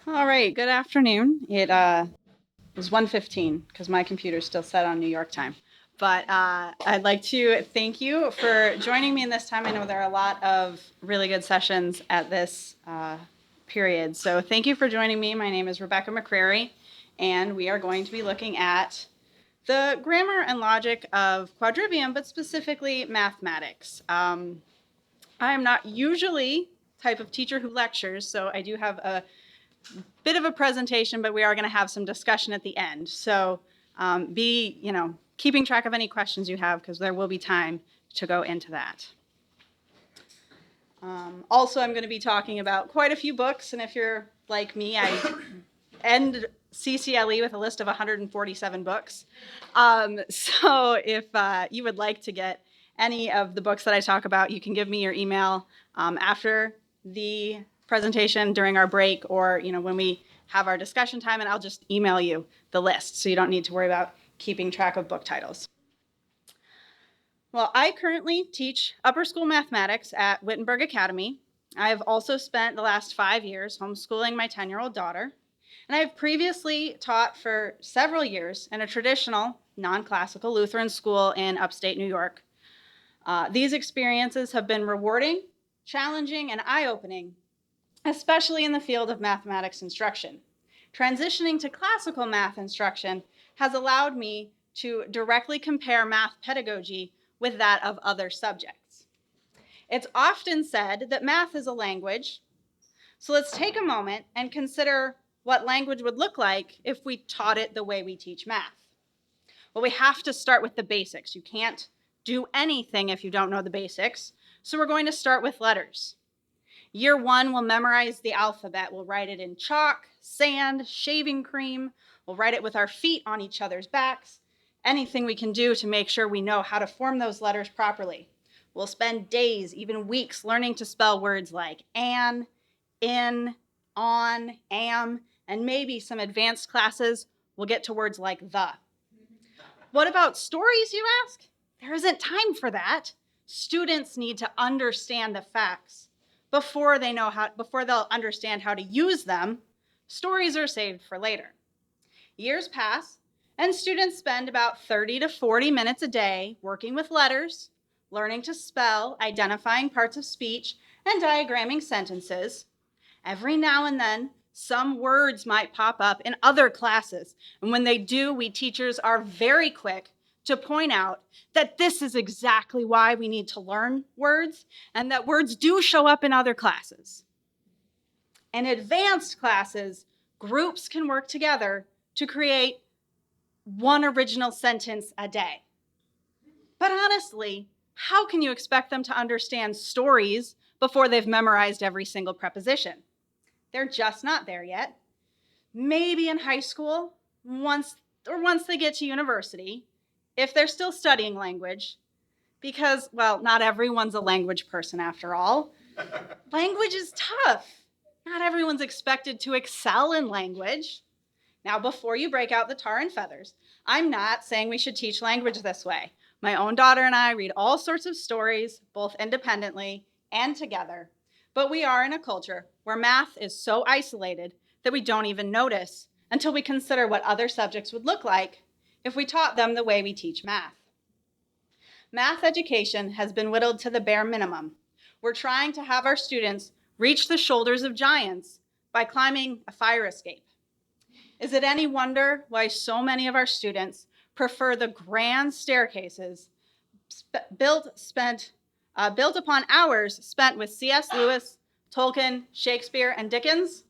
All right, good afternoon. It is 1:15 because my computer's still set on New York time. But I'd like to thank you for joining me in this time. I know there are a lot of really good sessions at this period. So thank you for joining me. My name is Rebecca McCreary, and we are going to be looking at the grammar and logic of Quadrivium, but specifically mathematics. I am not usually type of teacher who lectures, so I do have a bit of a presentation, but we are going to have some discussion at the end. So be, keeping track of any questions you have because there will be time to go into that. Also, I'm going to be talking about quite a few books, and if you're like me, I end CCLE with a list of 147 books. So if you would like to get any of the books that I talk about, you can give me your email after the presentation during our break, or when we have our discussion time, and I'll just email you the list so you don't need to worry about keeping track of book titles. Well, I currently teach upper school mathematics at Wittenberg Academy. I've also spent the last 5 years homeschooling my 10-year-old daughter, and I've previously taught for several years in a traditional non-classical Lutheran school in upstate New York. These experiences have been rewarding, challenging, and eye-opening, especially in the field of mathematics instruction. Transitioning to classical math instruction has allowed me to directly compare math pedagogy with that of other subjects. It's often said that math is a language, so let's take a moment and consider what language would look like if we taught it the way we teach math. Well, we have to start with the basics. You can't do anything if you don't know the basics, so we're going to start with letters. Year 1, we'll memorize the alphabet. We'll write it in chalk, sand, shaving cream. We'll write it with our feet on each other's backs. Anything we can do to make sure we know how to form those letters properly. We'll spend days, even weeks, learning to spell words like an, in, on, am, and maybe some advanced classes will get to words like the. What about stories, you ask? There isn't time for that. Students need to understand the facts. Before they'll understand how to use them, stories are saved for later. Years pass, and students spend about 30 to 40 minutes a day working with letters, learning to spell, identifying parts of speech, and diagramming sentences. Every now and then, some words might pop up in other classes, and when they do, we teachers are very quick to point out that this is exactly why we need to learn words, and that words do show up in other classes. In advanced classes, groups can work together to create one original sentence a day. But honestly, how can you expect them to understand stories before they've memorized every single preposition? They're just not there yet. Maybe in high school, once they get to university, if they're still studying language, because, well, not everyone's a language person after all. Language is tough. Not everyone's expected to excel in language. Now, before you break out the tar and feathers, I'm not saying we should teach language this way. My own daughter and I read all sorts of stories, both independently and together. But we are in a culture where math is so isolated that we don't even notice until we consider what other subjects would look like if we taught them the way we teach math. Math education has been whittled to the bare minimum. We're trying to have our students reach the shoulders of giants by climbing a fire escape. Is it any wonder why so many of our students prefer the grand staircases built upon hours spent with C.S. Lewis, Tolkien, Shakespeare, and Dickens?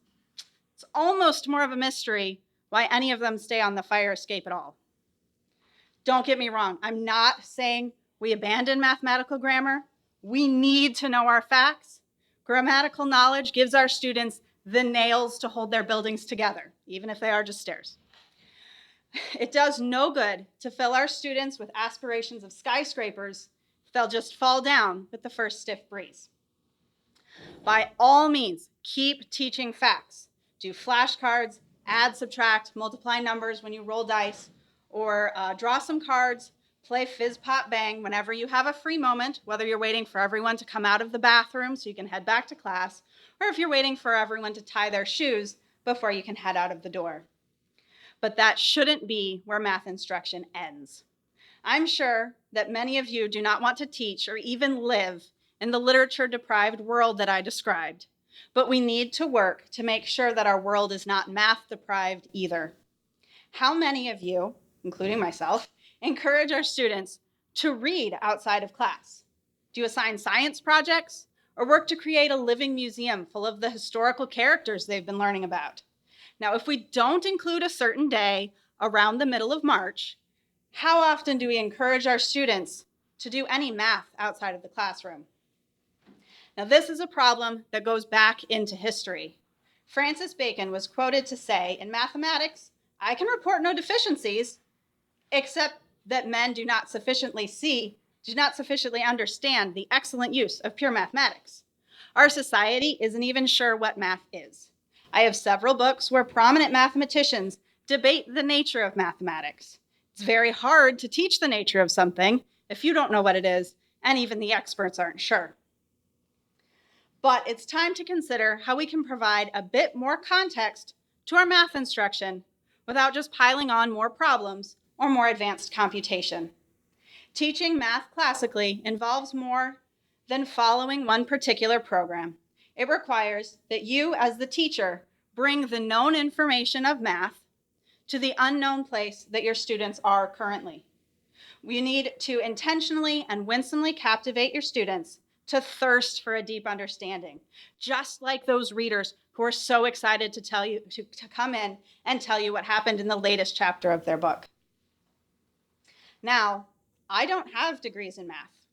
It's almost more of a mystery why any of them stay on the fire escape at all. Don't get me wrong, I'm not saying we abandon mathematical grammar. We need to know our facts. Grammatical knowledge gives our students the nails to hold their buildings together, even if they are just stairs. It does no good to fill our students with aspirations of skyscrapers if they'll just fall down with the first stiff breeze. By all means, keep teaching facts. Do flashcards, add, subtract, multiply numbers when you roll dice, or draw some cards, play fizz, pop, bang whenever you have a free moment, whether you're waiting for everyone to come out of the bathroom so you can head back to class, or if you're waiting for everyone to tie their shoes before you can head out of the door. But that shouldn't be where math instruction ends. I'm sure that many of you do not want to teach or even live in the literature-deprived world that I described, but we need to work to make sure that our world is not math-deprived either. How many of you, including myself, encourage our students to read outside of class? Do you assign science projects or work to create a living museum full of the historical characters they've been learning about? Now, if we don't include a certain day around the middle of March, how often do we encourage our students to do any math outside of the classroom? Now, this is a problem that goes back into history. Francis Bacon was quoted to say, "In mathematics, I can report no deficiencies, except that men do not sufficiently understand the excellent use of pure mathematics." Our society isn't even sure what math is. I have several books where prominent mathematicians debate the nature of mathematics. It's very hard to teach the nature of something if you don't know what it is, and even the experts aren't sure. But it's time to consider how we can provide a bit more context to our math instruction without just piling on more problems or more advanced computation. Teaching math classically involves more than following one particular program. It requires that you, as the teacher, bring the known information of math to the unknown place that your students are currently. You need to intentionally and winsomely captivate your students to thirst for a deep understanding, just like those readers who are so excited to come in and tell you what happened in the latest chapter of their book. Now, I don't have degrees in math.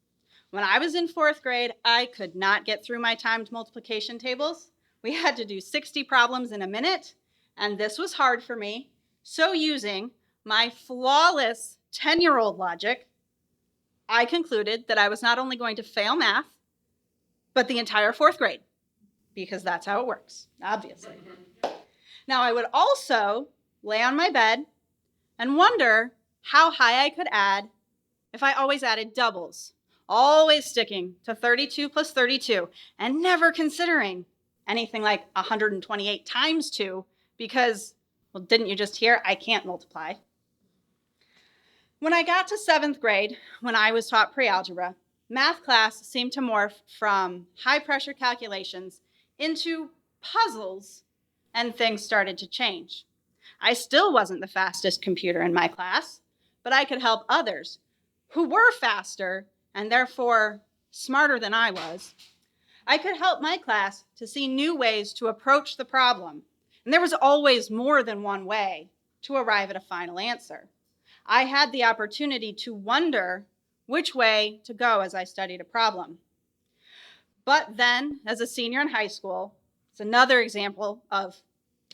When I was in 4th grade, I could not get through my timed multiplication tables. We had to do 60 problems in a minute, and this was hard for me. So using my flawless 10-year-old logic, I concluded that I was not only going to fail math, but the entire 4th grade, because that's how it works, obviously. Now, I would also lay on my bed and wonder how high I could add if I always added doubles, always sticking to 32 plus 32 and never considering anything like 128 times 2 because, well, didn't you just hear I can't multiply? When I got to 7th grade, when I was taught pre-algebra, math class seemed to morph from high-pressure calculations into puzzles, and things started to change. I still wasn't the fastest computer in my class, but I could help others who were faster and therefore smarter than I was. I could help my class to see new ways to approach the problem, and there was always more than one way to arrive at a final answer. I had the opportunity to wonder which way to go as I studied a problem. But then, as a senior in high school, it's another example of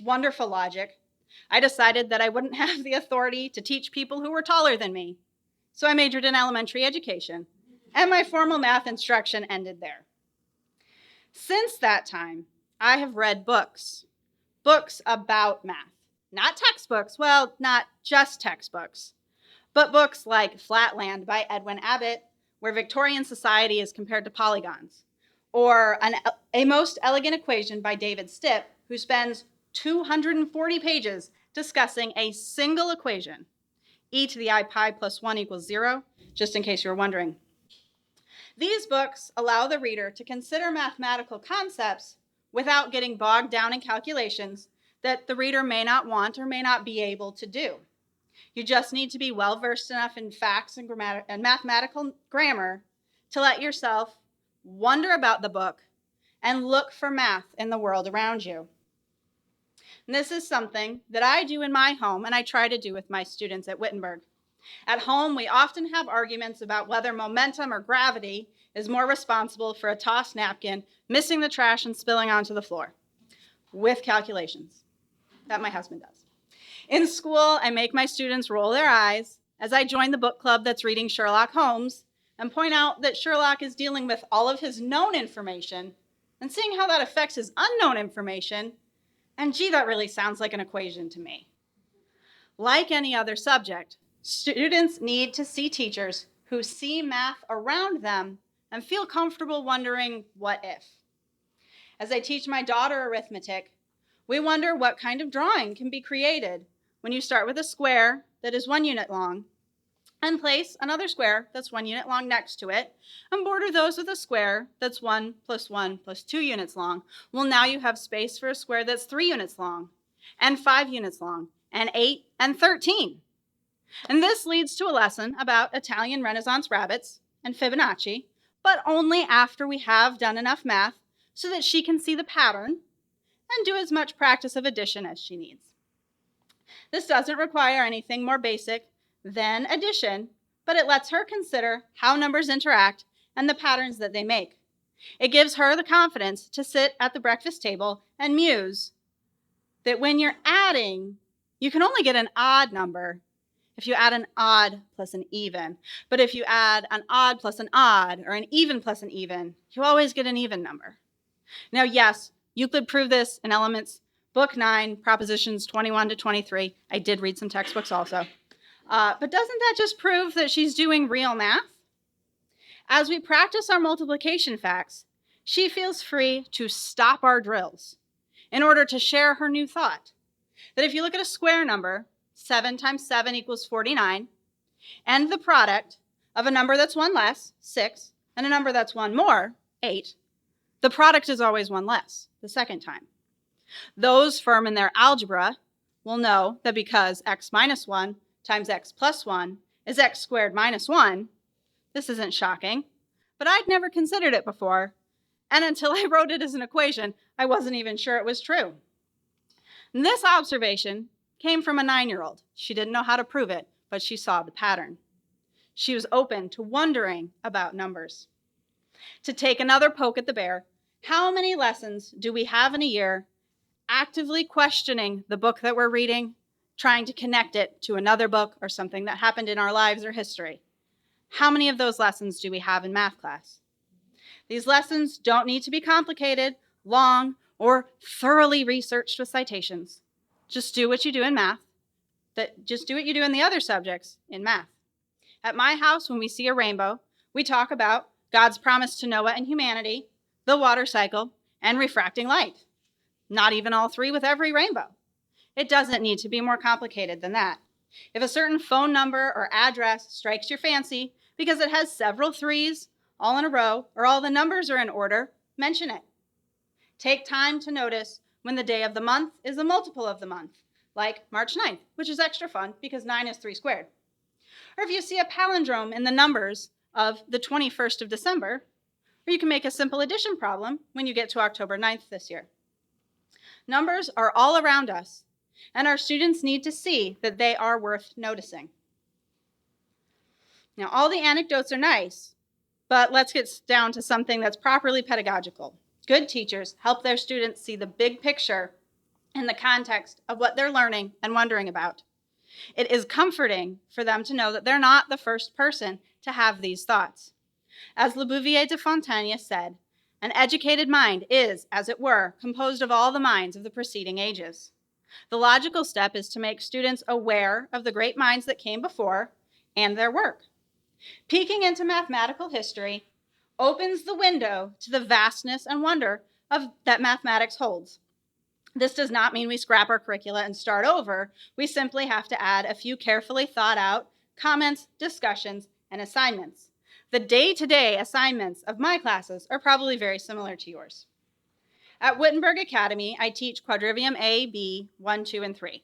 wonderful logic. I decided that I wouldn't have the authority to teach people who were taller than me. So I majored in elementary education, and my formal math instruction ended there. Since that time, I have read books about math. Not textbooks, well, not just textbooks, but books like Flatland by Edwin Abbott, where Victorian society is compared to polygons, or A Most Elegant Equation by David Stipp, who spends 240 pages discussing a single equation, e to the I pi plus 1 equals 0, just in case you were wondering. These books allow the reader to consider mathematical concepts without getting bogged down in calculations that the reader may not want or may not be able to do. You just need to be well-versed enough in facts and mathematical grammar to let yourself wonder about the book and look for math in the world around you. And this is something that I do in my home and I try to do with my students at Wittenberg. At home, we often have arguments about whether momentum or gravity is more responsible for a tossed napkin, missing the trash, and spilling onto the floor, with calculations that my husband does. In school, I make my students roll their eyes as I join the book club that's reading Sherlock Holmes and point out that Sherlock is dealing with all of his known information and seeing how that affects his unknown information. And gee, that really sounds like an equation to me. Like any other subject, students need to see teachers who see math around them and feel comfortable wondering, what if? As I teach my daughter arithmetic, We wonder what kind of drawing can be created when you start with a square that is 1 unit long and place another square that's 1 unit long next to it and border those with a square that's 1 plus 1 plus 2 units long. Well, now you have space for a square that's 3 units long and 5 units long and 8 and 13. And this leads to a lesson about Italian Renaissance rabbits and Fibonacci, but only after we have done enough math so that she can see the pattern and do as much practice of addition as she needs. This doesn't require anything more basic than addition, but it lets her consider how numbers interact and the patterns that they make. It gives her the confidence to sit at the breakfast table and muse that when you're adding, you can only get an odd number if you add an odd plus an even. But if you add an odd plus an odd or an even plus an even, you always get an even number. Now, yes, Euclid proved this in Elements, Book 9, Propositions 21 to 23. I did read some textbooks also. But doesn't that just prove that she's doing real math? As we practice our multiplication facts, she feels free to stop our drills in order to share her new thought. That if you look at a square number, 7 times 7 equals 49, and the product of a number that's 1 less, 6, and a number that's 1 more, 8, the product is always 1 less the second time. Those firm in their algebra will know that because x minus 1 times x plus 1 is x squared minus 1, this isn't shocking, but I'd never considered it before, and until I wrote it as an equation, I wasn't even sure it was true. And this observation came from a 9-year-old. She didn't know how to prove it, but she saw the pattern. She was open to wondering about numbers. To take another poke at the bear, how many lessons do we have in a year actively questioning the book that we're reading, trying to connect it to another book or something that happened in our lives or history? How many of those lessons do we have in math class? These lessons don't need to be complicated, long, or thoroughly researched with citations. Just do what you do in math. Just do what you do in the other subjects in math. At my house, when we see a rainbow, we talk about God's promise to Noah and humanity, the water cycle, and refracting light. Not even all three with every rainbow. It doesn't need to be more complicated than that. If a certain phone number or address strikes your fancy because it has several threes all in a row or all the numbers are in order, mention it. Take time to notice when the day of the month is a multiple of the month, like March 9th, which is extra fun because 9 is 3 squared. Or if you see a palindrome in the numbers of the 21st of December, or you can make a simple addition problem when you get to October 9th this year. Numbers are all around us, and our students need to see that they are worth noticing. Now, all the anecdotes are nice, but let's get down to something that's properly pedagogical. Good teachers help their students see the big picture in the context of what they're learning and wondering about. It is comforting for them to know that they're not the first person to have these thoughts. As Le Bouvier de Fontaigne said, an educated mind is, as it were, composed of all the minds of the preceding ages. The logical step is to make students aware of the great minds that came before and their work. Peeking into mathematical history opens the window to the vastness and wonder that mathematics holds. This does not mean we scrap our curricula and start over. We simply have to add a few carefully thought out comments, discussions, and assignments. The day-to-day assignments of my classes are probably very similar to yours. At Wittenberg Academy, I teach Quadrivium A, B, 1, 2, and 3.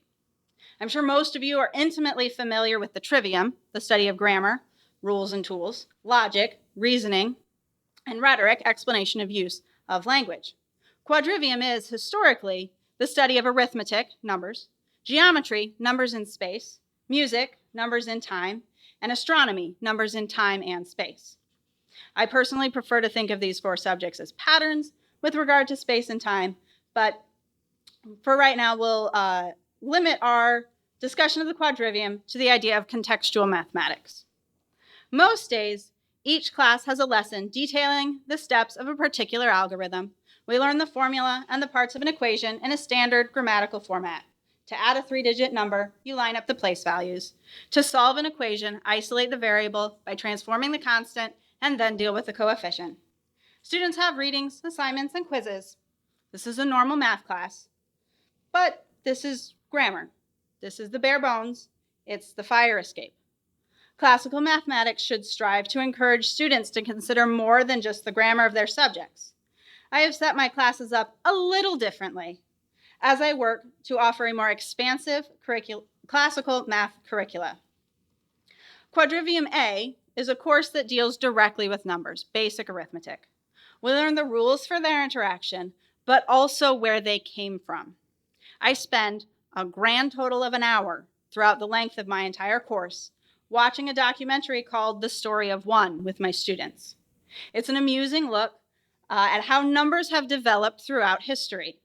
I'm sure most of you are intimately familiar with the trivium, the study of grammar, rules and tools, logic, reasoning, and rhetoric, explanation of use of language. Quadrivium is, historically, the study of arithmetic, numbers, geometry, numbers in space, music, numbers in time, and astronomy, numbers in time and space. I personally prefer to think of these 4 subjects as patterns with regard to space and time, but for right now, we'll limit our discussion of the quadrivium to the idea of contextual mathematics. Most days, each class has a lesson detailing the steps of a particular algorithm. We learn the formula and the parts of an equation in a standard grammatical format. To add a 3-digit number, you line up the place values. To solve an equation, isolate the variable by transforming the constant and then deal with the coefficient. Students have readings, assignments, and quizzes. This is a normal math class. But this is grammar. This is the bare bones. It's the fire escape. Classical mathematics should strive to encourage students to consider more than just the grammar of their subjects. I have set my classes up a little differently as I work to offer a more expansive classical math curricula. Quadrivium A is a course that deals directly with numbers, basic arithmetic. We learn the rules for their interaction, but also where they came from. I spend a grand total of an hour throughout the length of my entire course watching a documentary called The Story of One with my students. It's an amusing look at how numbers have developed throughout history.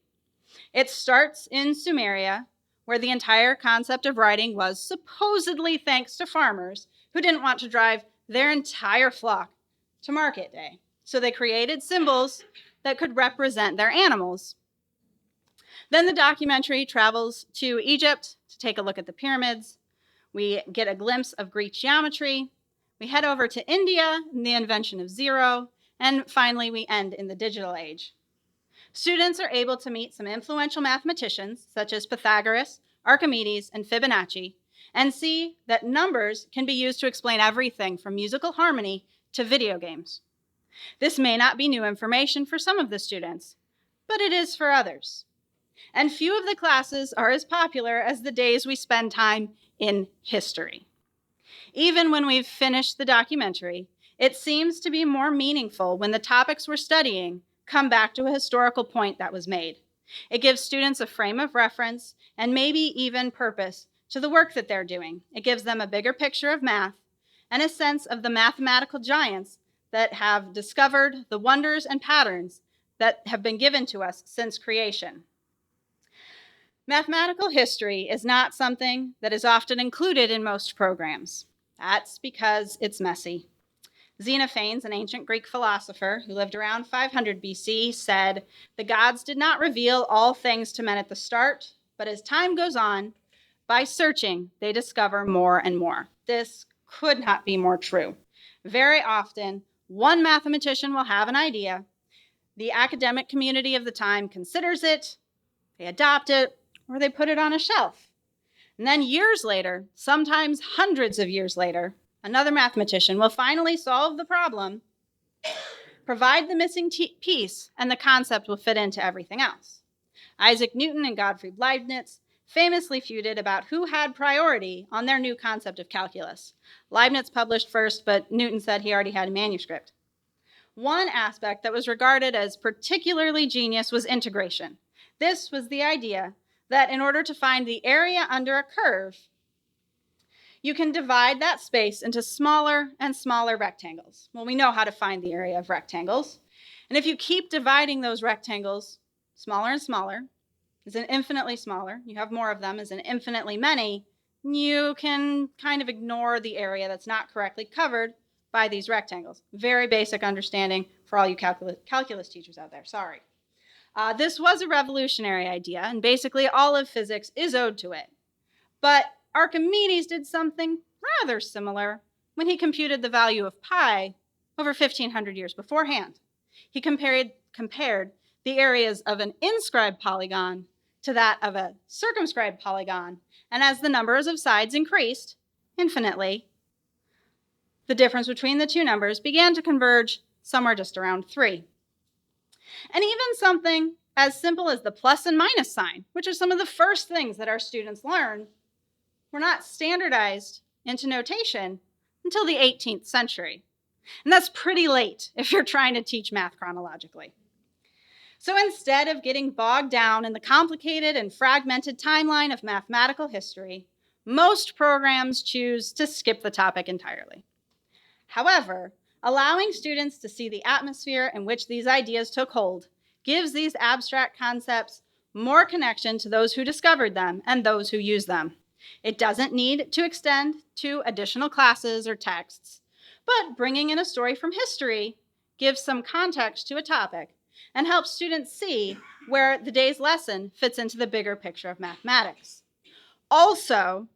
It starts in Sumeria, where the entire concept of writing was supposedly thanks to farmers who didn't want to drive their entire flock to market day. So they created symbols that could represent their animals. Then the documentary travels to Egypt to take a look at the pyramids. We get a glimpse of Greek geometry. We head over to India and the invention of zero. And finally, we end in the digital age. Students are able to meet some influential mathematicians, such as Pythagoras, Archimedes, and Fibonacci, and see that numbers can be used to explain everything from musical harmony to video games. This may not be new information for some of the students, but it is for others. And few of the classes are as popular as the days we spend time in history. Even when we've finished the documentary, it seems to be more meaningful when the topics we're studying come back to a historical point that was made. It gives students a frame of reference and maybe even purpose to the work that they're doing. It gives them a bigger picture of math and a sense of the mathematical giants that have discovered the wonders and patterns that have been given to us since creation. Mathematical history is not something that is often included in most programs. That's because it's messy. Xenophanes, an ancient Greek philosopher who lived around 500 BC, said, "The gods did not reveal all things to men at the start, but as time goes on, by searching, they discover more and more." This could not be more true. Very often, one mathematician will have an idea. The academic community of the time considers it, they adopt it, or they put it on a shelf. And then years later, sometimes hundreds of years later, another mathematician will finally solve the problem, provide the missing piece, and the concept will fit into everything else. Isaac Newton and Gottfried Leibniz famously feuded about who had priority on their new concept of calculus. Leibniz published first, but Newton said he already had a manuscript. One aspect that was regarded as particularly genius was integration. This was the idea that in order to find the area under a curve, you can divide that space into smaller and smaller rectangles. Well, we know how to find the area of rectangles. And if you keep dividing those rectangles smaller and smaller, as in infinitely smaller, you have more of them as in infinitely many, you can kind of ignore the area that's not correctly covered by these rectangles. Very basic understanding for all you calculus teachers out there, sorry. This was a revolutionary idea, and basically all of physics is owed to it. But Archimedes did something rather similar when he computed the value of pi over 1,500 years beforehand. He compared the areas of an inscribed polygon to that of a circumscribed polygon, and as the numbers of sides increased infinitely, the difference between the two numbers began to converge somewhere just around 3. And even something as simple as the plus and minus sign, which are some of the first things that our students learn, were not standardized into notation until the 18th century. And that's pretty late if you're trying to teach math chronologically. So instead of getting bogged down in the complicated and fragmented timeline of mathematical history, most programs choose to skip the topic entirely. However, allowing students to see the atmosphere in which these ideas took hold gives these abstract concepts more connection to those who discovered them and those who use them. It doesn't need to extend to additional classes or texts, but bringing in a story from history gives some context to a topic and helps students see where the day's lesson fits into the bigger picture of mathematics. Also,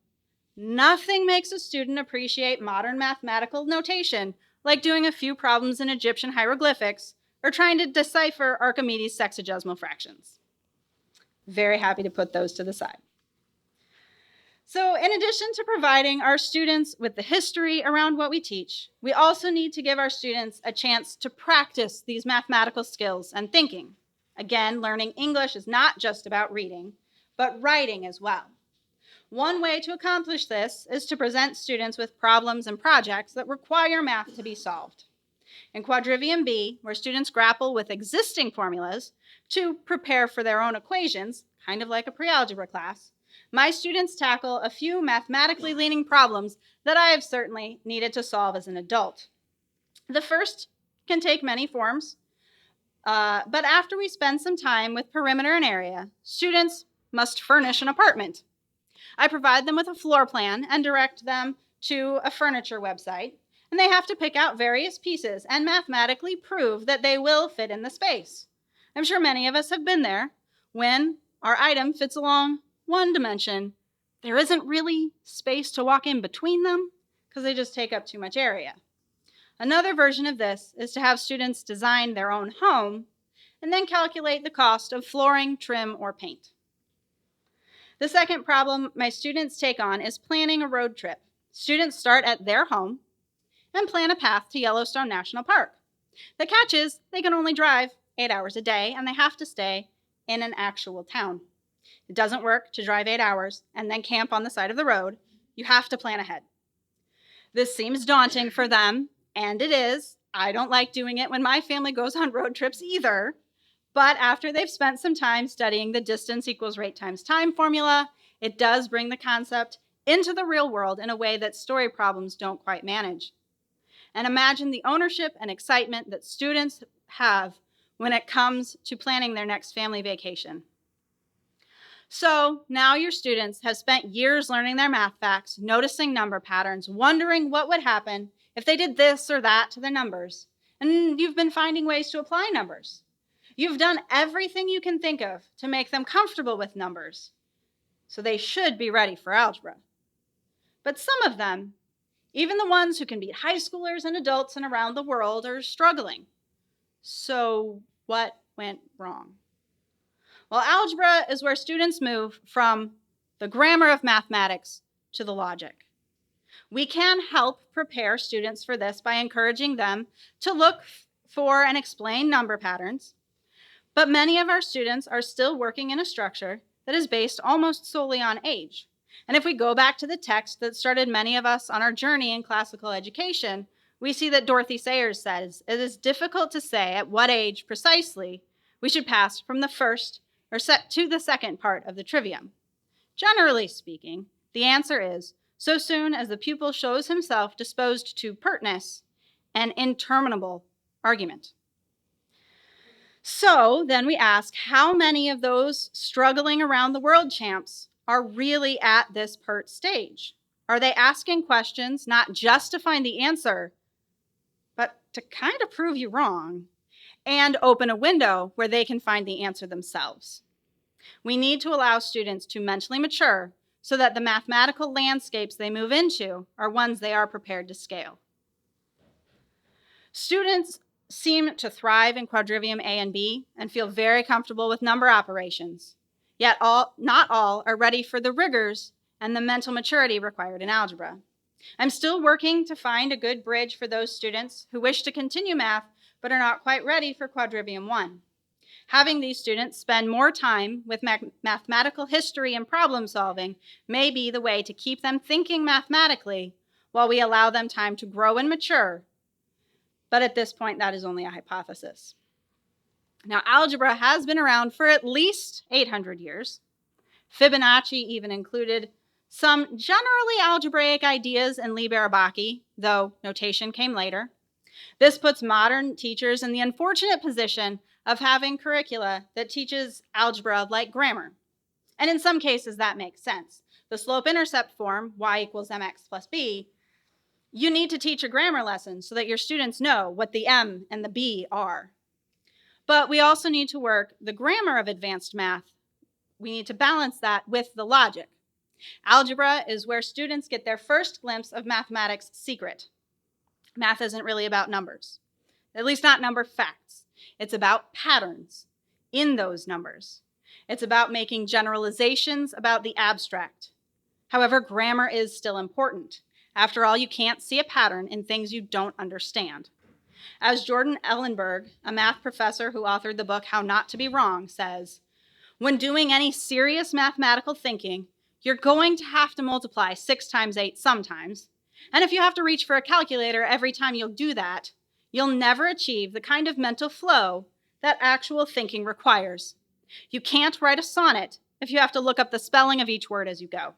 nothing makes a student appreciate modern mathematical notation like doing a few problems in Egyptian hieroglyphics or trying to decipher Archimedes' sexagesimal fractions. very happy to put those to the side. So in addition to providing our students with the history around what we teach, we also need to give our students a chance to practice these mathematical skills and thinking. Again, learning English is not just about reading, but writing as well. One way to accomplish this is to present students with problems and projects that require math to be solved. In Quadrivium B, where students grapple with existing formulas to prepare for their own equations, kind of like a pre-algebra class, my students tackle a few mathematically leaning problems that I have certainly needed to solve as an adult. The first can take many forms, but after we spend some time with perimeter and area, students must furnish an apartment. I provide them with a floor plan and direct them to a furniture website, and they have to pick out various pieces and mathematically prove that they will fit in the space. I'm sure many of us have been there when our item fits along one dimension. There isn't really space to walk in between them because they just take up too much area. Another version of this is to have students design their own home and then calculate the cost of flooring, trim, or paint. The second problem my students take on is planning a road trip. Students start at their home and plan a path to Yellowstone National Park. The catch is they can only drive 8 hours a day and they have to stay in an actual town. It doesn't work to drive 8 hours and then camp on the side of the road. You have to plan ahead. This seems daunting for them, and it is. I don't like doing it when my family goes on road trips either. But after they've spent some time studying the distance equals rate times time formula, it does bring the concept into the real world in a way that story problems don't quite manage. And imagine the ownership and excitement that students have when it comes to planning their next family vacation. So now your students have spent years learning their math facts, noticing number patterns, wondering what would happen if they did this or that to their numbers. And you've been finding ways to apply numbers. You've done everything you can think of to make them comfortable with numbers. So they should be ready for algebra. But some of them, even the ones who can beat high schoolers and adults and around the world, are struggling. So what went wrong? Well, algebra is where students move from the grammar of mathematics to the logic. We can help prepare students for this by encouraging them to look for and explain number patterns, but many of our students are still working in a structure that is based almost solely on age. And if we go back to the text that started many of us on our journey in classical education, we see that Dorothy Sayers says, "It is difficult to say at what age precisely we should pass from the first or set to the second part of the trivium. Generally speaking, the answer is so soon as the pupil shows himself disposed to pertness and interminable argument." So then we ask, how many of those struggling around the world champs are really at this pert stage? Are they asking questions not just to find the answer, but to kind of prove you wrong and open a window where they can find the answer themselves? We need to allow students to mentally mature so that the mathematical landscapes they move into are ones they are prepared to scale. Students seem to thrive in Quadrivium A and B and feel very comfortable with number operations, yet not all are ready for the rigors and the mental maturity required in algebra. I'm still working to find a good bridge for those students who wish to continue math but are not quite ready for Quadrivium 1. Having these students spend more time with mathematical history and problem solving may be the way to keep them thinking mathematically while we allow them time to grow and mature. But at this point, that is only a hypothesis. Now, algebra has been around for at least 800 years. Fibonacci even included some generally algebraic ideas in Liber-Abaci, though notation came later. This puts modern teachers in the unfortunate position of having curricula that teaches algebra like grammar. And in some cases, that makes sense. The slope-intercept form, y equals mx plus b, you need to teach a grammar lesson so that your students know what the m and the b are. But we also need to work the grammar of advanced math. We need to balance that with the logic. Algebra is where students get their first glimpse of mathematics' secret. Math isn't really about numbers, at least not number facts. It's about patterns in those numbers. It's about making generalizations about the abstract. However, grammar is still important. After all, you can't see a pattern in things you don't understand. As Jordan Ellenberg, a math professor who authored the book How Not to Be Wrong, says, when doing any serious mathematical thinking, you're going to have to multiply 6 times 8 sometimes. And if you have to reach for a calculator every time you'll do that, you'll never achieve the kind of mental flow that actual thinking requires. You can't write a sonnet if you have to look up the spelling of each word as you go.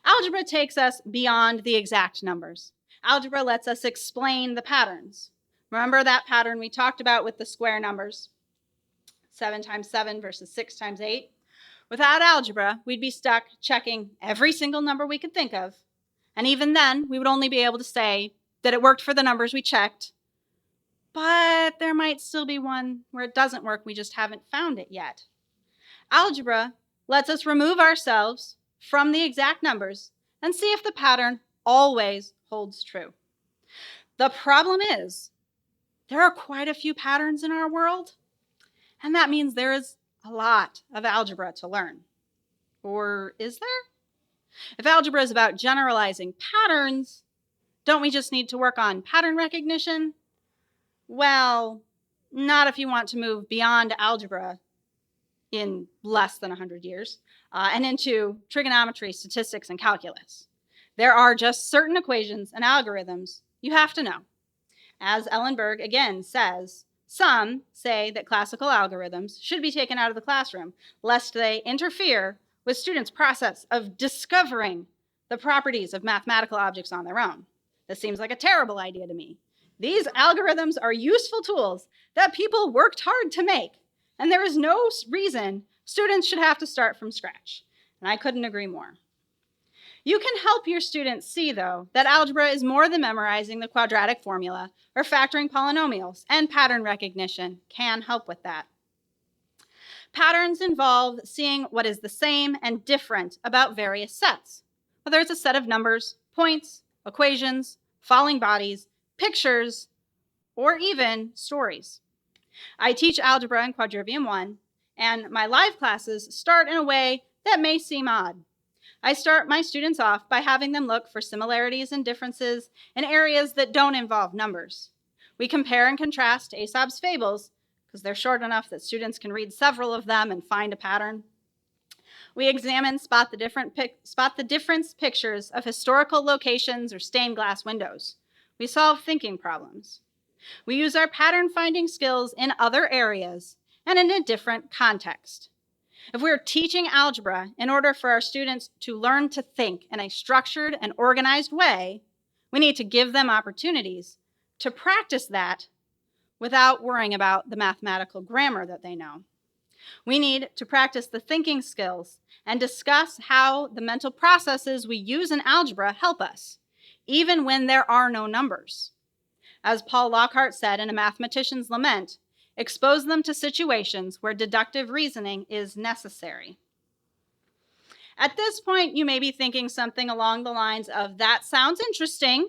Algebra takes us beyond the exact numbers. Algebra lets us explain the patterns. Remember that pattern we talked about with the square numbers? 7 times 7 versus 6 times 8. Without algebra, we'd be stuck checking every single number we could think of. And even then, we would only be able to say that it worked for the numbers we checked. But there might still be one where it doesn't work, we just haven't found it yet. Algebra lets us remove ourselves from the exact numbers and see if the pattern always holds true. The problem is, there are quite a few patterns in our world, and that means there is a lot of algebra to learn. Or is there? If algebra is about generalizing patterns, don't we just need to work on pattern recognition? Well, not if you want to move beyond algebra in less than 100 years and into trigonometry, statistics, and calculus. There are just certain equations and algorithms you have to know. As Ellenberg again says, some say that classical algorithms should be taken out of the classroom lest they interfere with students' process of discovering the properties of mathematical objects on their own. This seems like a terrible idea to me. These algorithms are useful tools that people worked hard to make, and there is no reason students should have to start from scratch. And I couldn't agree more. You can help your students see, though, that algebra is more than memorizing the quadratic formula or factoring polynomials, and pattern recognition can help with that. Patterns involve seeing what is the same and different about various sets, whether it's a set of numbers, points, equations, falling bodies, pictures, or even stories. I teach algebra in Quadrivium 1, and my live classes start in a way that may seem odd. I start my students off by having them look for similarities and differences in areas that don't involve numbers. We compare and contrast Aesop's fables, because they're short enough that students can read several of them and find a pattern. We examine spot the difference pictures of historical locations or stained glass windows. We solve thinking problems. We use our pattern finding skills in other areas and in a different context. If we're teaching algebra in order for our students to learn to think in a structured and organized way, we need to give them opportunities to practice that without worrying about the mathematical grammar that they know. We need to practice the thinking skills and discuss how the mental processes we use in algebra help us, even when there are no numbers. As Paul Lockhart said in A Mathematician's Lament, expose them to situations where deductive reasoning is necessary. At this point, you may be thinking something along the lines of, that sounds interesting,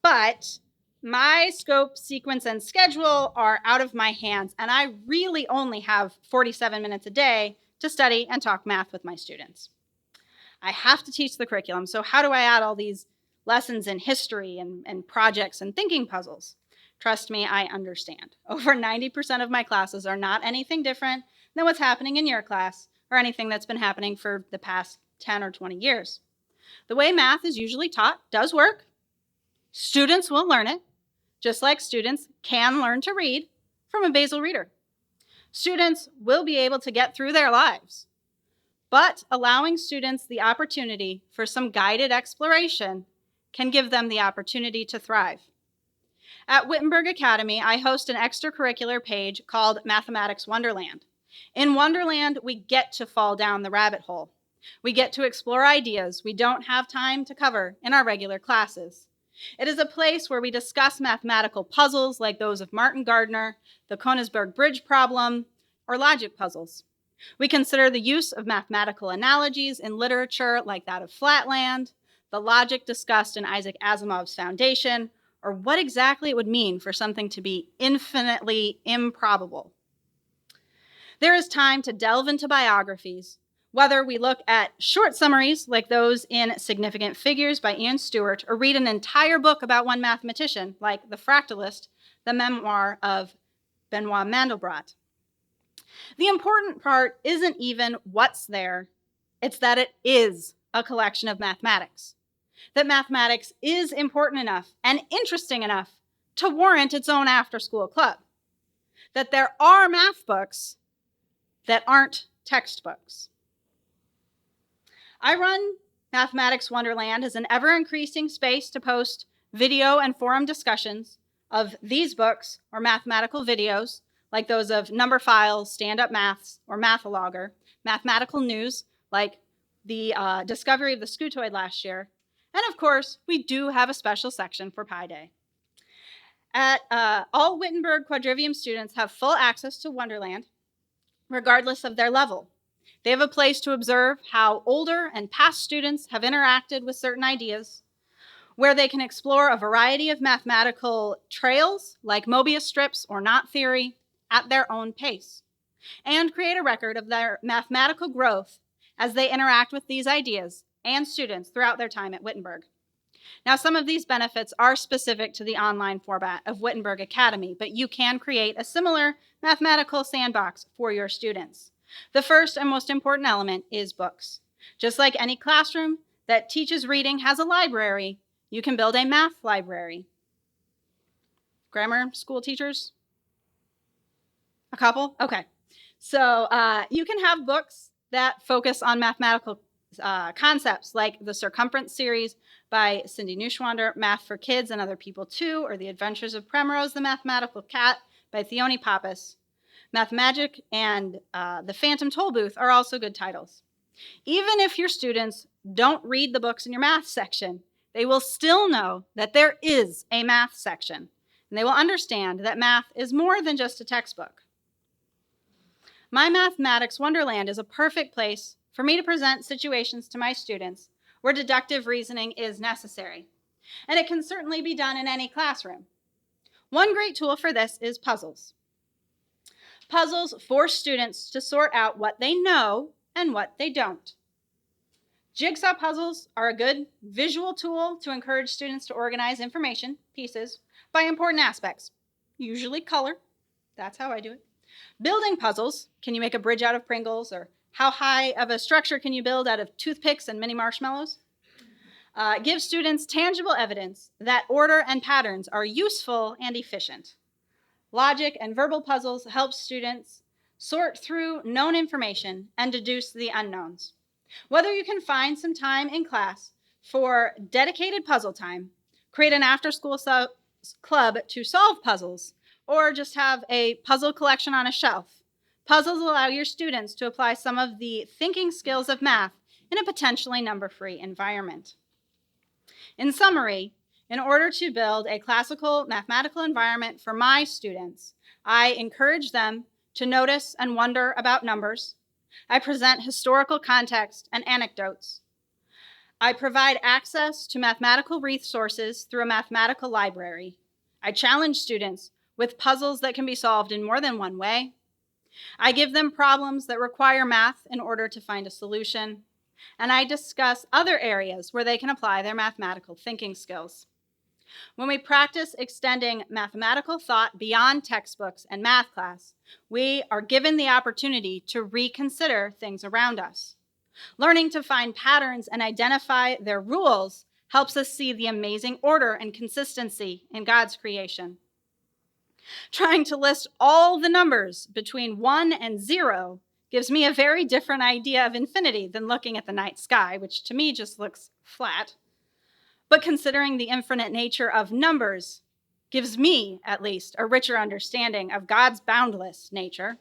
but my scope, sequence, and schedule are out of my hands, and I really only have 47 minutes a day to study and talk math with my students. I have to teach the curriculum, so how do I add all these lessons in history and projects and thinking puzzles? Trust me, I understand. Over 90% of my classes are not anything different than what's happening in your class or anything that's been happening for the past 10 or 20 years. The way math is usually taught does work. Students will learn it, just like students can learn to read from a basal reader. Students will be able to get through their lives, but allowing students the opportunity for some guided exploration can give them the opportunity to thrive. At Wittenberg Academy, I host an extracurricular page called Mathematics Wonderland. In Wonderland, we get to fall down the rabbit hole. We get to explore ideas we don't have time to cover in our regular classes. It is a place where we discuss mathematical puzzles like those of Martin Gardner, the Königsberg Bridge problem, or logic puzzles. We consider the use of mathematical analogies in literature like that of Flatland, the logic discussed in Isaac Asimov's Foundation, or what exactly it would mean for something to be infinitely improbable. There is time to delve into biographies, whether we look at short summaries like those in Significant Figures by Ian Stewart, or read an entire book about one mathematician like The Fractalist, the memoir of Benoit Mandelbrot. The important part isn't even what's there, it's that it is a collection of mathematics. That mathematics is important enough and interesting enough to warrant its own after-school club. That there are math books that aren't textbooks. I run Mathematics Wonderland as an ever-increasing space to post video and forum discussions of these books or mathematical videos, like those of Number Files, Stand Up Maths, or Mathalogger, mathematical news, like the discovery of the scutoid last year, and of course, we do have a special section for Pi Day. All Wittenberg Quadrivium students have full access to Wonderland, regardless of their level. They have a place to observe how older and past students have interacted with certain ideas, where they can explore a variety of mathematical trails, like Mobius strips or knot theory, at their own pace, and create a record of their mathematical growth as they interact with these ideas and students throughout their time at Wittenberg. Now, some of these benefits are specific to the online format of Wittenberg Academy, but you can create a similar mathematical sandbox for your students. The first and most important element is books. Just like any classroom that teaches reading has a library, you can build a math library. Grammar school teachers? A couple? Okay. So you can have books that focus on mathematical concepts, like the Circumference series by Cindy Neuschwander, Math for Kids and Other People Too, or The Adventures of Primrose the Mathematical Cat by Theone Pappas. Mathmagic and The Phantom Toll Booth are also good titles. Even if your students don't read the books in your math section, they will still know that there is a math section, and they will understand that math is more than just a textbook. My Mathematics Wonderland is a perfect place for me to present situations to my students where deductive reasoning is necessary, and it can certainly be done in any classroom. One great tool for this is puzzles. Puzzles force students to sort out what they know and what they don't. Jigsaw puzzles are a good visual tool to encourage students to organize information pieces by important aspects, usually color. That's how I do it. Building puzzles, can you make a bridge out of Pringles, or how high of a structure can you build out of toothpicks and mini marshmallows? Give students tangible evidence that order and patterns are useful and efficient. Logic and verbal puzzles help students sort through known information and deduce the unknowns. Whether you can find some time in class for dedicated puzzle time, create an after-school club to solve puzzles, or just have a puzzle collection on a shelf, puzzles allow your students to apply some of the thinking skills of math in a potentially number-free environment. In summary, in order to build a classical mathematical environment for my students, I encourage them to notice and wonder about numbers. I present historical context and anecdotes. I provide access to mathematical resources through a mathematical library. I challenge students with puzzles that can be solved in more than one way. I give them problems that require math in order to find a solution. And I discuss other areas where they can apply their mathematical thinking skills. When we practice extending mathematical thought beyond textbooks and math class, we are given the opportunity to reconsider things around us. Learning to find patterns and identify their rules helps us see the amazing order and consistency in God's creation. Trying to list all the numbers between 1 and 0 gives me a very different idea of infinity than looking at the night sky, which to me just looks flat. But considering the infinite nature of numbers gives me, at least, a richer understanding of God's boundless nature.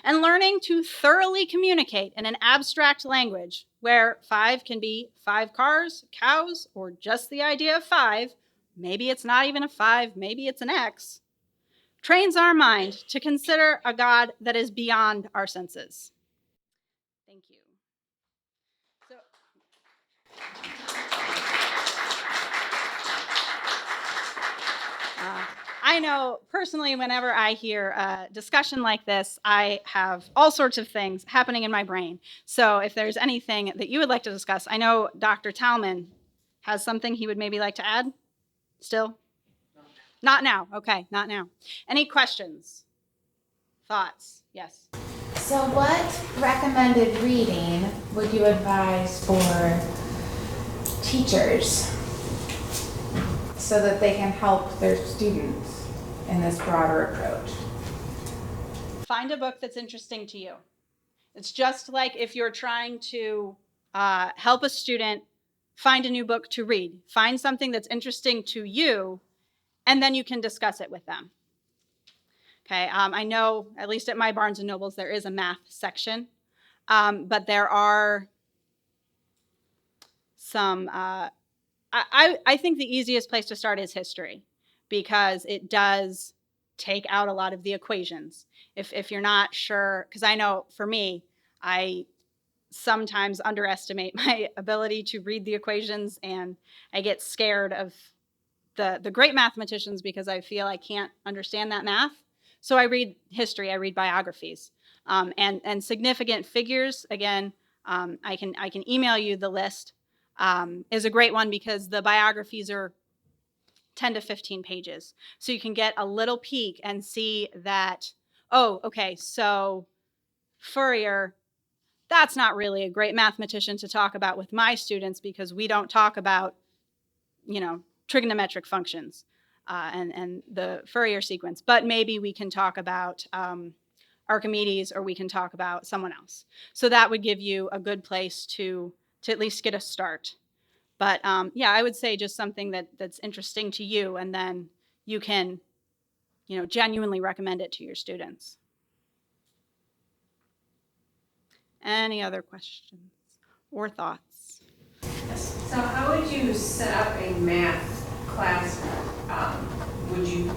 And learning to thoroughly communicate in an abstract language where 5 can be 5 cars, cows, or just the idea of 5, maybe it's not even a 5, maybe it's an X, trains our mind to consider a God that is beyond our senses. Thank you. I know personally, whenever I hear a discussion like this, I have all sorts of things happening in my brain. So if there's anything that you would like to discuss, I know Dr. Tallmon has something he would maybe like to add still? Not now. Okay, not now. Any questions? Thoughts? Yes. So what recommended reading would you advise for teachers so that they can help their students in this broader approach? Find a book that's interesting to you. It's just like if you're trying to help a student find a new book to read. Find something that's interesting to you, and then you can discuss it with them. Okay, I know, at least at my Barnes & Nobles, there is a math section, but there are some, I think the easiest place to start is history, because it does take out a lot of the equations. If you're not sure, because I know for me, I sometimes underestimate my ability to read the equations, and I get scared of the great mathematicians because I feel I can't understand that math. So I read history, I read biographies, and significant figures. Again, I can email you the list. Is a great one because the biographies are 10 to 15 pages. So you can get a little peek and see that, oh, okay, so Fourier, that's not really a great mathematician to talk about with my students because we don't talk about, trigonometric functions and the Fourier sequence. But maybe we can talk about Archimedes, or we can talk about someone else. So that would give you a good place to at least get a start. But I would say just something that's interesting to you, and then you can, genuinely recommend it to your students. Any other questions or thoughts? So how would you set up a math class? Would you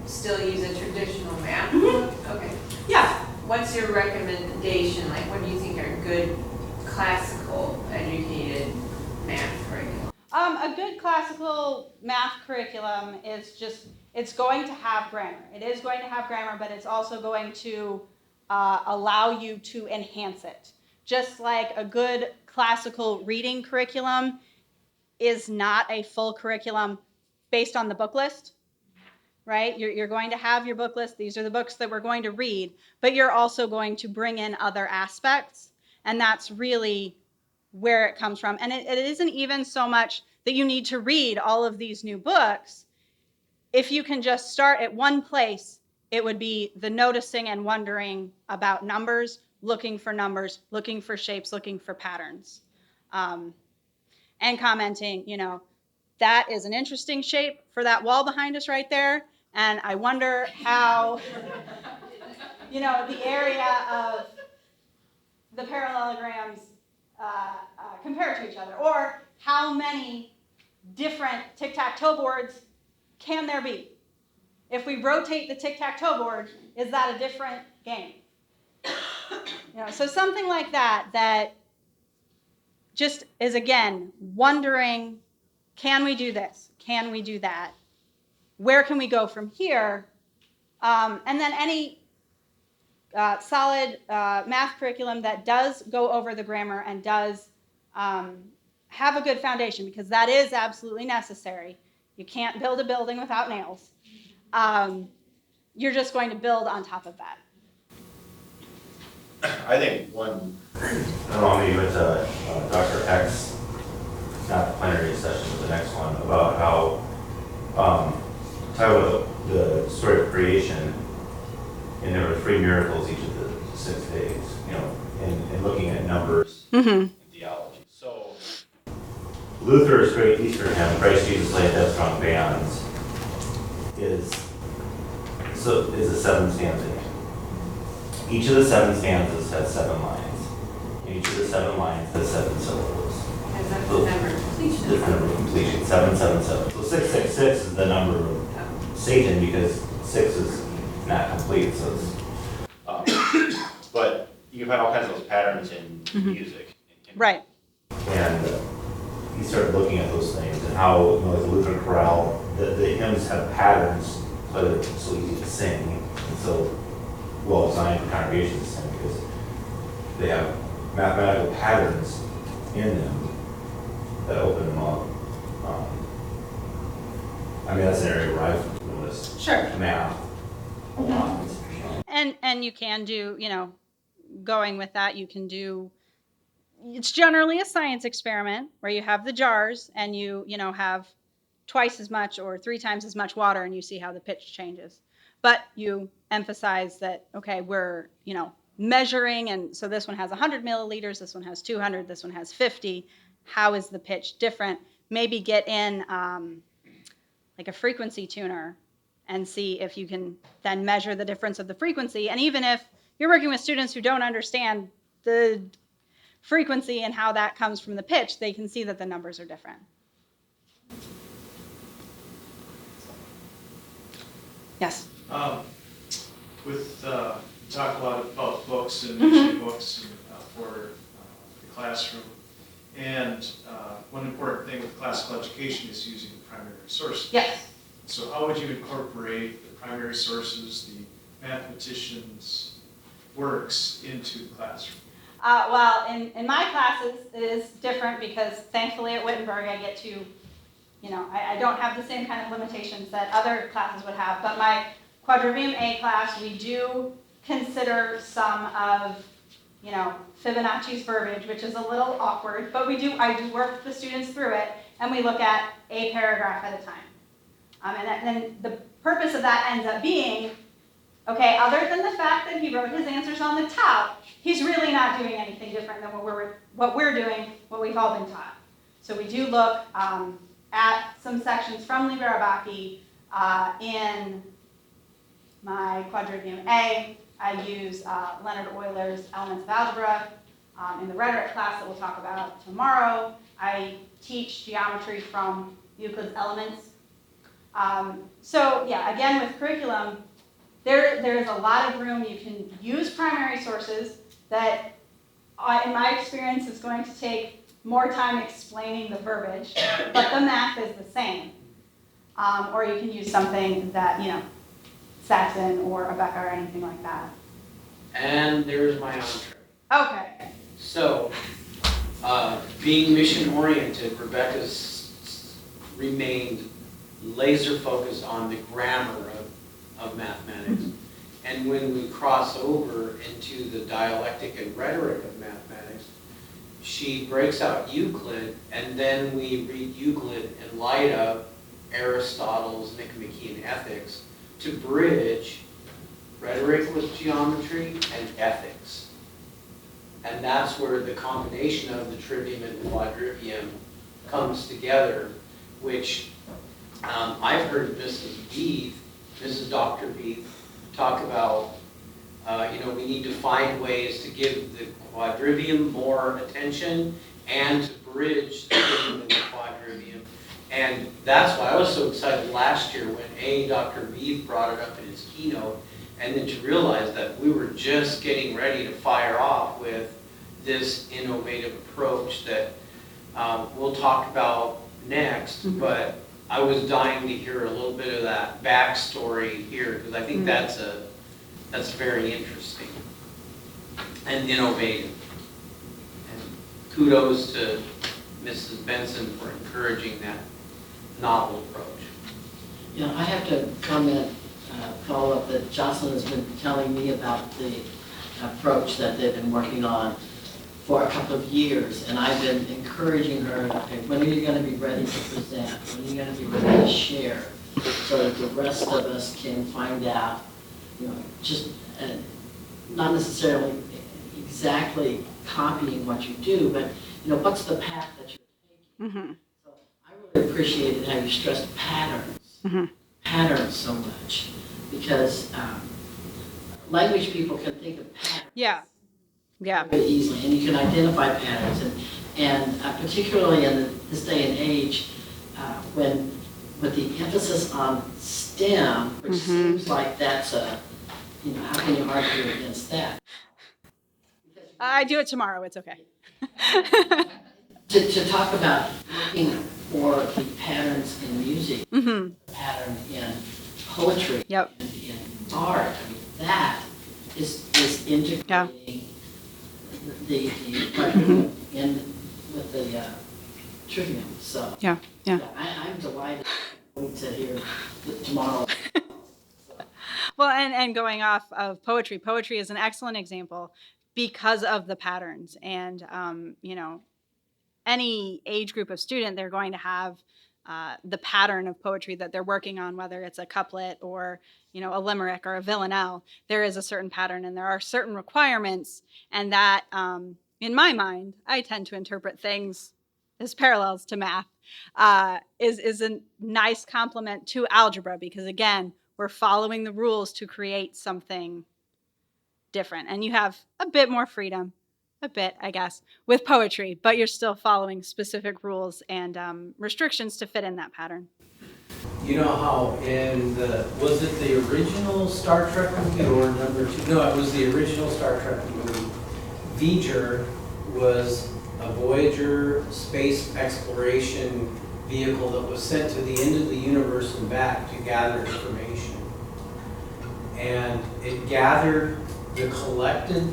still use a traditional math book? Okay. Yeah. What's your recommendation? Like, what do you think are good classical educated math curriculum? A good classical math curriculum is it's going to have grammar. It is going to have grammar, but it's also going to allow you to enhance it. Just like a good classical reading curriculum is not a full curriculum based on the book list, right? You're going to have your book list. These are the books that we're going to read, but you're also going to bring in other aspects, and that's really where it comes from. And it isn't even so much that you need to read all of these new books. If you can just start at one place, it would be the noticing and wondering about numbers, looking for shapes, looking for patterns, and commenting, that is an interesting shape for that wall behind us right there. And I wonder how, the area of the parallelograms compare to each other, or how many different tic-tac-toe boards can there be? If we rotate the tic-tac-toe board, is that a different game? So something like that just is, again, wondering, can we do this? Can we do that? Where can we go from here? And then any solid math curriculum that does go over the grammar and does have a good foundation, because that is absolutely necessary. You can't build a building without nails. You're just going to build on top of that. I think one, I don't know, maybe went to Dr. Peck's, not the plenary session, but the next one, about how, talk about the story of creation, and there were 3 miracles each of the 6 days, and looking at numbers and theology. So, Luther's great Easter hymn, Christ Jesus laid death strong bands, is the 7 stanza. Each of the 7 stanzas has 7 lines. And each of the 7 lines has 7 syllables. Because that's the number of completion. The number of completion, 777. So 666 is the number of Satan, because 6 is not complete. So it's, but you can find all kinds of those patterns in music. Right. And he started looking at those things, and how, you know, like the Lutheran chorale, the hymns have patterns, so they're so easy to sing, and so well designed for congregations to sing, because they have mathematical patterns in them that open them up. I mean, that's an area where I've noticed Sure. math a lot. And you can do, you know, going with that, you can do, it's generally a science experiment where you have the jars and you know, have twice as much or 3 times as much water, and you see how the pitch changes. But you emphasize that, okay, we're, you know, measuring, and so this one has 100 milliliters, this one has 200, this one has 50. How is the pitch different? Maybe get in like a frequency tuner and see if you can then measure the difference of the frequency. And even if you're working with students who don't understand the frequency and how that comes from the pitch, they can see that the numbers are different. Yes? With talk a lot about books and issuing books for the classroom. And one important thing with classical education is using the primary sources. Yes. So how would you incorporate the primary sources, the mathematicians' works into the classroom? Well, in my classes, it is different because thankfully at Wittenberg I get to, you know, I don't have the same kind of limitations that other classes would have, but my Quadrivium A class, we do consider some of, you know, Fibonacci's verbiage, which is a little awkward, but I do work the students through it, and we look at a paragraph at a time. And then the purpose of that ends up being, okay, other than the fact that he wrote his answers on the top, he's really not doing anything different than what we're doing, what we've all been taught. So we do look at some sections from Liber Abaci in my Quadrivium A. I use Leonard Euler's Elements of Algebra. In the rhetoric class that we'll talk about tomorrow, I teach geometry from Euclid's Elements. So yeah, again with curriculum, there is a lot of room. You can use primary sources that, in my experience, is going to take more time explaining the verbiage, but the math is the same. Or you can use something that, you know, Saxon or Abeka or anything like that. And there's my entree. Okay. So, being mission-oriented, Rebecca's remained laser focused on the grammar of mathematics. And when we cross over into the dialectic and rhetoric of mathematics, she breaks out Euclid, and then we read Euclid in light of Aristotle's Nicomachean Ethics to bridge rhetoric with geometry and ethics. And that's where the combination of the trivium and the quadrivium comes together, which I've heard Mrs. Dr. Beeth, talk about, you know, we need to find ways to give the quadrivium more attention and to bridge the trivium and the quadrivium. And that's why I was so excited last year when Dr. Beeth brought it up in his keynote, and then to realize that we were just getting ready to fire off with this innovative approach that we'll talk about next, but I was dying to hear a little bit of that backstory here, because I think that's very interesting and innovative. And kudos to Mrs. Benson for encouraging that novel approach. You know, I have to comment, follow up, that Jocelyn has been telling me about the approach that they've been working on for a couple of years, and I've been encouraging her, okay, when are you going to be ready to present? When are you going to be ready to share? So that the rest of us can find out, you know, just not necessarily exactly copying what you do, but, you know, what's the path that you're taking? So I really appreciated how you stressed patterns, patterns so much, because language people can think of patterns. Yeah. Yeah. Very easily, and you can identify patterns, and particularly in this day and age, when with the emphasis on STEM, which seems like that's a, you know, how can you argue against that? I do it tomorrow. It's okay. To talk about looking for the patterns in music, Mm-hmm. pattern in poetry, Yep. and in art, I mean, that is integrating the quadrivium in with the trivium. So Yeah. Yeah. I'm delighted to hear tomorrow. Well, and going off of poetry, poetry is an excellent example because of the patterns. And, any age group of student, they're going to have the pattern of poetry that they're working on, whether it's a couplet or, a limerick or a villanelle. There is a certain pattern and there are certain requirements. And that, in my mind, I tend to interpret things as parallels to math, is a nice complement to algebra because, again, we're following the rules to create something different. And you have a bit more freedom, a bit, I guess, with poetry, but you're still following specific rules and restrictions to fit in that pattern. You know how was it the original Star Trek movie or number 2? No, it was the original Star Trek movie. Voyager was a Voyager space exploration vehicle that was sent to the end of the universe and back to gather information. And it gathered the collected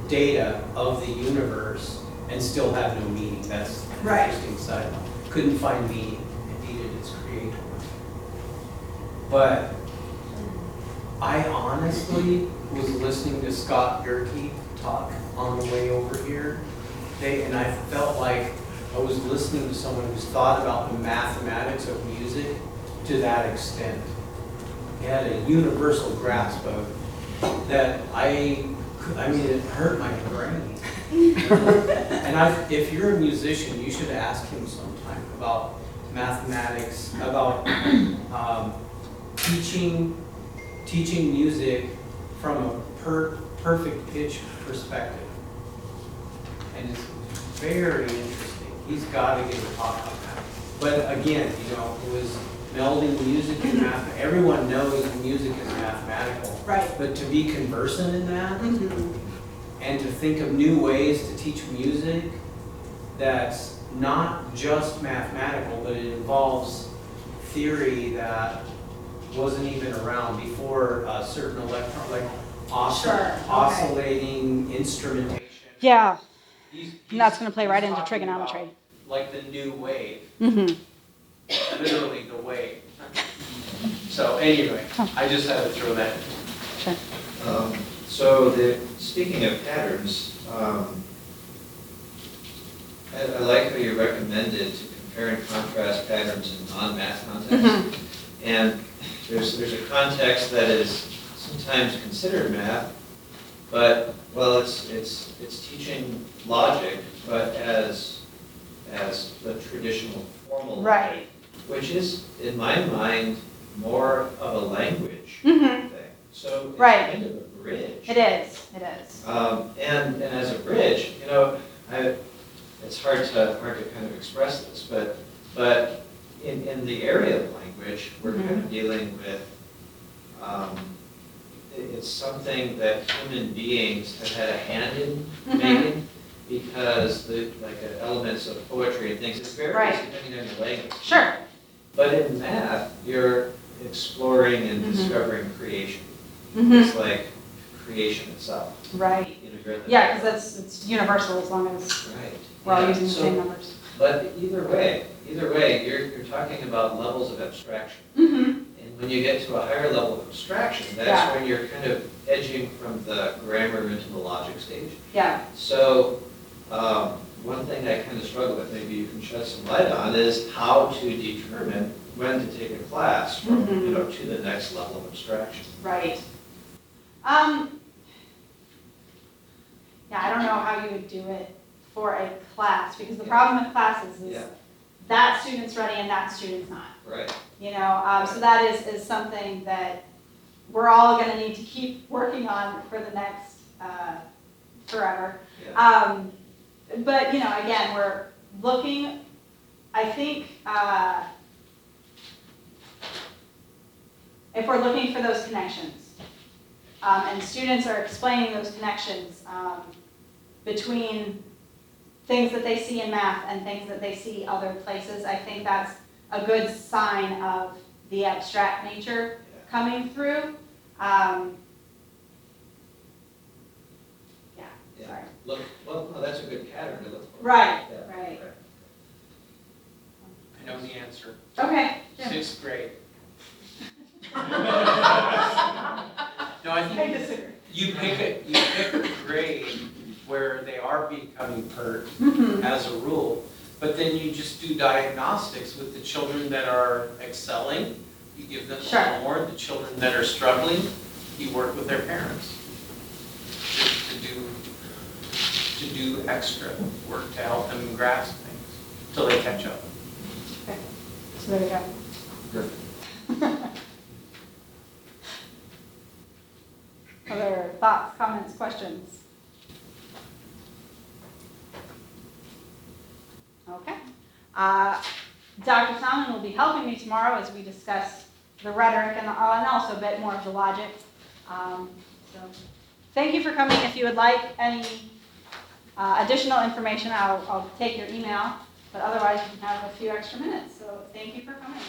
data of the universe and still had no meaning. That's the interesting side. Couldn't find meaning. It needed its creator. But I honestly was listening to Scott Gerke talk on the way over here today, and I felt like I was listening to someone who's thought about the mathematics of music to that extent. He had a universal grasp of that. I mean, it hurt my brain. And if you're a musician, you should ask him sometime about mathematics, about teaching music from a perfect pitch perspective. And it's very interesting. He's got to get a talk on that. But again, it was melding music and math. Everyone knows music is mathematical. Right. But to be conversant in that, Mm-hmm. and to think of new ways to teach music that's not just mathematical, but it involves theory that wasn't even around before certain electron, like oscillating instrumentation. Yeah. He's And that's going to play right into talking trigonometry. about, like the new wave, Mm-hmm. literally the wave. So anyway, I just had to throw that in. Sure. Speaking of patterns, I like how you recommended to compare and contrast patterns in non-math contexts. And there's a context that is sometimes considered math, but it's teaching logic, but as the traditional formal logic, which is in my mind more of a language thing. So it's kind of a bridge. It is. And as a bridge, it's hard to kind of express this, but in the area of language, we're kind of dealing with, it's something that human beings have had a hand in making, because the elements of poetry and things, it's very depending on your language. Sure. But in math, you're exploring and discovering creation. Mm-hmm. It's like creation itself. Right. Integrate that. Yeah, because it's universal as long as we're all using the same numbers. But either way, you're talking about levels of abstraction. Mm-hmm. And when you get to a higher level of abstraction, that's when you're kind of edging from the grammar into the logic stage. Yeah. So one thing I kind of struggle with, maybe you can shed some light on, is how to determine when to take a class from to the next level of abstraction. Right. Yeah, I don't know how you would do it for a class, because the problem with classes is that student's ready and that student's not. Right. So that is something that we're all going to need to keep working on for the next forever. Yeah. But again, we're looking, I think, if we're looking for those connections, and students are explaining those connections between things that they see in math and things that they see other places. I think that's a good sign of the abstract nature coming through. Yeah, Yeah. sorry. Look, well, no, that's a good pattern to look for. Right, Yeah. right. I know the answer. Okay. Jim. 6th grade. No, I I think disagree. you pick a grade where they are becoming pert Mhm. as a rule, but then you just do diagnostics with the children that are excelling. You give them Sure. a more. The children that are struggling, you work with their parents to do extra work to help them grasp things till they catch up. Okay. So there we go. Perfect. Other thoughts, comments, questions? Okay. Dr. Tallmon will be helping me tomorrow as we discuss the rhetoric and also a bit more of the logic. So thank you for coming. If you would like any additional information, I'll take your email, but otherwise you can have a few extra minutes. So thank you for coming.